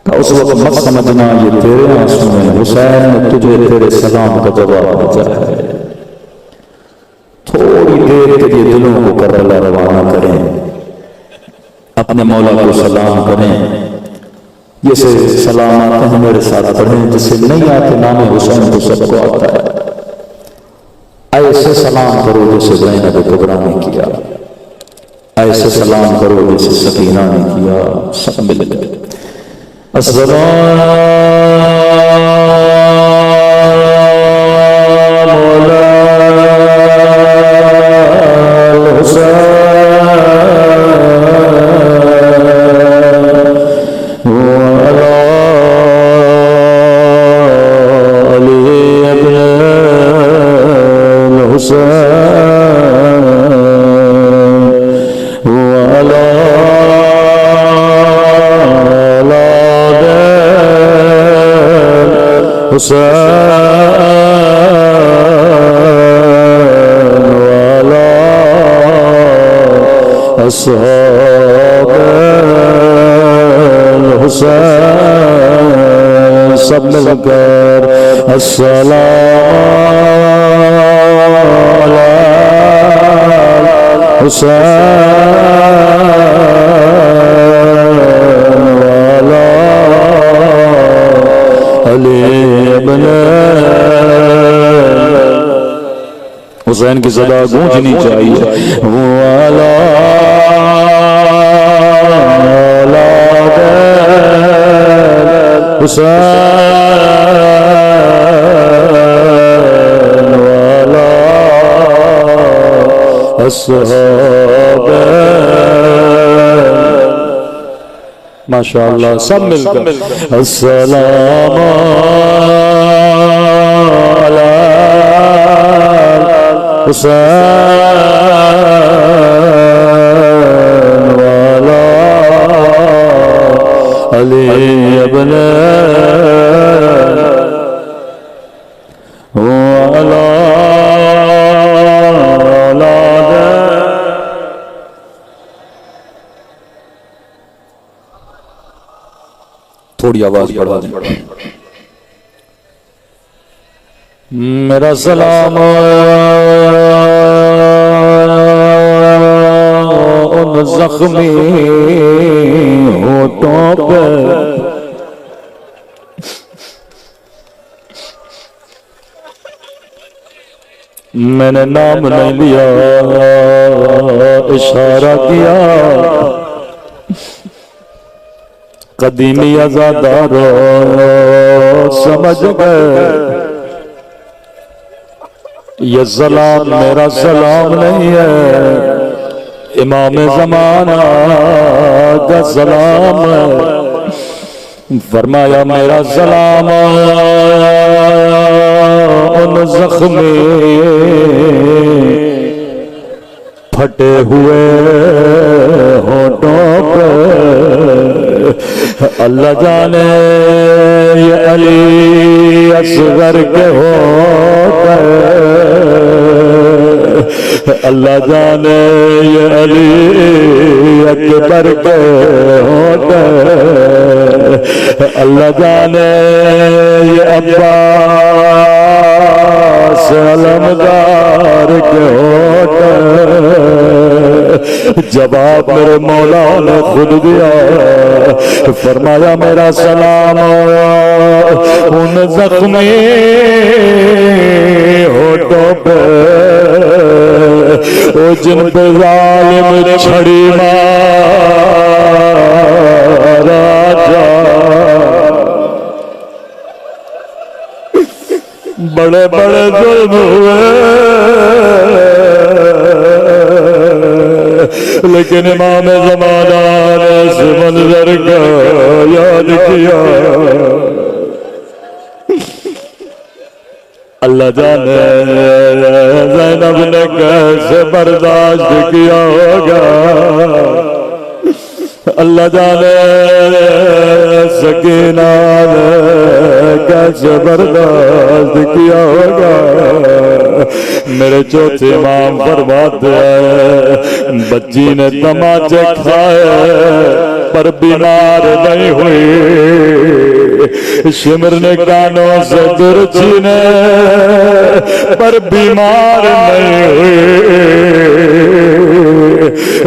तो उस वक्त मत समझना ये तेरे आंसू हैं, हुसैन ने तुझे तेरे सलाम का जवाब भेजा है। थोड़ी देर के लिए दिलों को करबला रवाना करें, अपने मौला को सलाम करें। ये से सलाम आते हैं मेरे साथ पढ़ें, जिससे नहीं आते नाम हुसैन तो सबको आता है। ऐसे सलाम करो जैसे ज़ैनब कुबरा ने किया, ऐसे सलाम करो जैसे सकीना ने किया। सब मिल गए हुसैन सब मिलकर अस्सलाम हुसैन वाला अली इब्न हुसैन की सदा गूंजनी चाहिए। वाला हुसैन वाला अस्हाब माशाअल्लाह सब मिलकर अस्सलाम अला हुसैन वाला अली इब्न थोड़ी आवाज बढ़ा दें। मेरा सलाम उन जख्मी होठों पे मैंने नाम नहीं लिया, इशारा किया, कदीमी आजादारो समझ गए ये सलाम मेरा सलाम नहीं है, इमाम ज़माना का सलाम है। फरमाया मेरा सलाम उन जख्मी फटे हुए होठों पे, अल्लाह जाने ये अली असगर के होठ, अल्लाह जाने ये अली अकबर के होठ, अल्लाह जाने ये अब्बास अलमदार के होठ। जवाब मेरे मौला ने खुद दिया, फरमाया मेरा सलाम उन जख्मी होठों पे ओ जिन पे जालिम छड़ी मारा जा, बड़े बड़े जुल्म हुए लेकिन इमाम ज़माना ने इस मंजर का याद किया। अल्लाह जाने ज़ैनब ने कैसे बर्दाश्त किया होगा, अल्लाह जाने सकीना ने कैसे बर्दाश्त किया होगा। मेरे चौथे इमाम फरमाते हैं बच्ची ने तमाचे खाए पर बीमार नहीं हुई, शिमर ने कानों से दुर छीने पर बीमार नहीं हुई,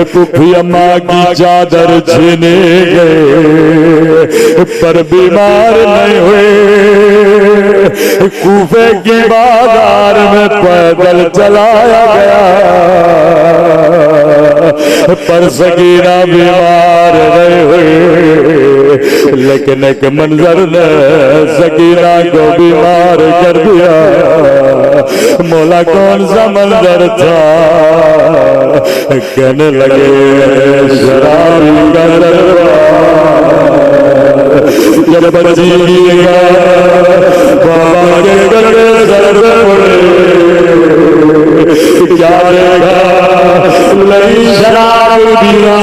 पुफी अम्मा की चादर छीने गए पर बीमार नहीं हुए, कूफे की बाजार में पैदल चलाया गया पर सकीना बीमार नहीं हुई, लेकिन एक मंजर ने सकीना को बीमार कर दिया। मौला कौन सा मंजर था? कहने लगे शराबी का दरबार जब बची बाबा के गले सर पे पड़े, क्या देगा नहीं शराब दिया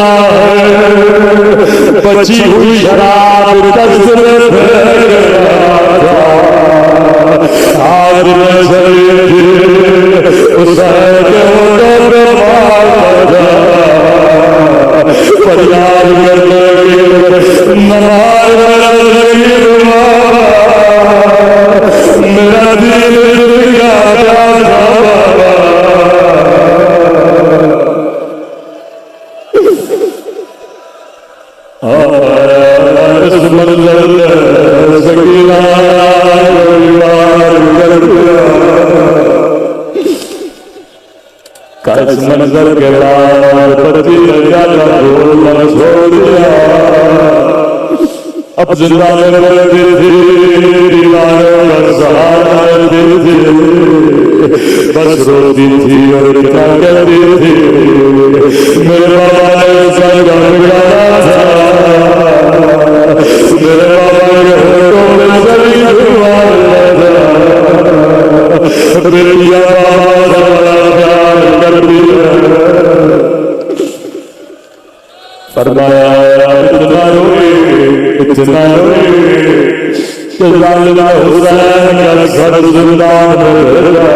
बची हुई शराब दस्त में फैल गया था, आज में शरीर उस के होठों पे मारा फरियाद करने के नमाज मेरा दिल का प्यासा सकीना कस मंजर के बाद पति छोड़ दिया, अब जिंदा करती थी दीवारों का सहारा देती थी, बस रोती थी और क्या कहती थी मेरे बाबा ने सर गड़गड़ा था, मेरे बाबा के होठों में सभी दीवार मेरे बाबा प्यार कर दिया। फरमाया इतना रोए कि लाला हुसैन का घर जिंदान में भेजा।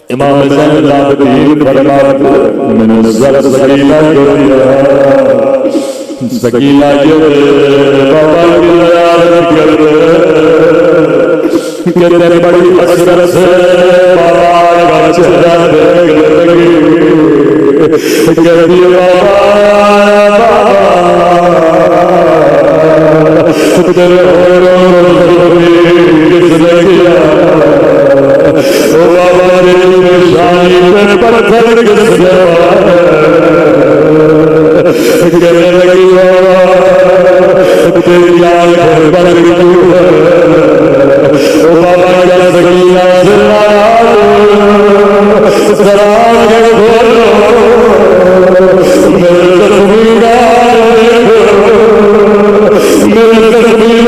इमाम ज़ैनुल आबिदीन फरमाते मैंने सर सकीना को दिया, सकीना ये बाबा की याद कर कि तेरी बड़ी हसरत से बाबा का चेहरा देखने लगी, कहती बाबा तेरे किसने किया, ओ बाबा तेरी निशानी पे पत्थर गिर गया कहने लगी तेरी आंखें बंद गई ओ बाबा जब सकिया जरा आगे खोलो मेरे तस्वीर मेरे तस्वीर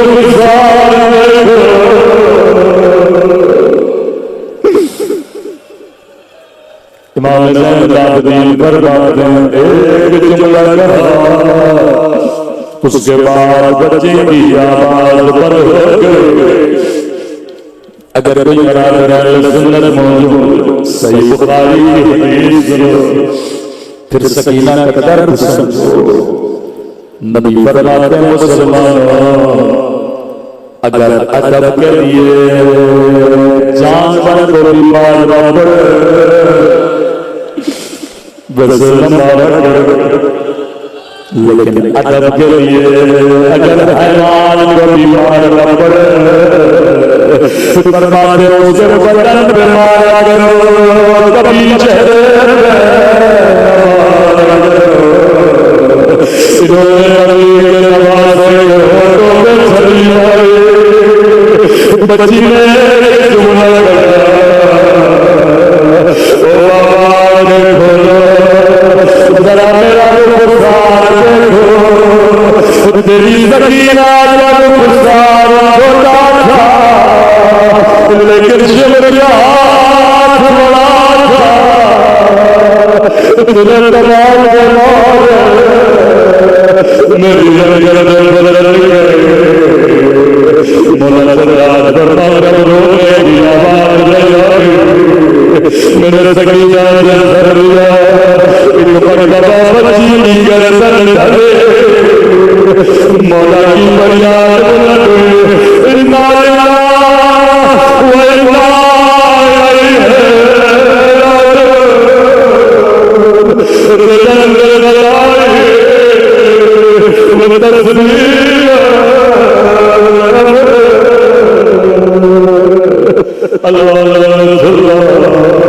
इमाम ज़ैनुल फरमाते हैं एक जुमला कहा उसके बाद बच्चे की आवाज पर हो गए। अगर कोई सुन्नत मौजूद सही बुखारी हदीस सुनो फिर सकीना का दर्द समझो। नबी फरमाते हैं मुसलमानों अगर अदब के लिए जानवर को भी मारना पड़े लेकिन अदब के लिए अगर हैवान को भी मारना पड़े फरमाते हो सिर बदन पे मारा करो कभी चेहरे बची तेरी सकीना जब गुस्सार छोटा था लेकिन शिव का हाथ बड़ा था तुझे तमाम के मारे मेरी जगह बदल गए रोने की आवाज मेरे सकीना मौला की फरियाद अल्लाह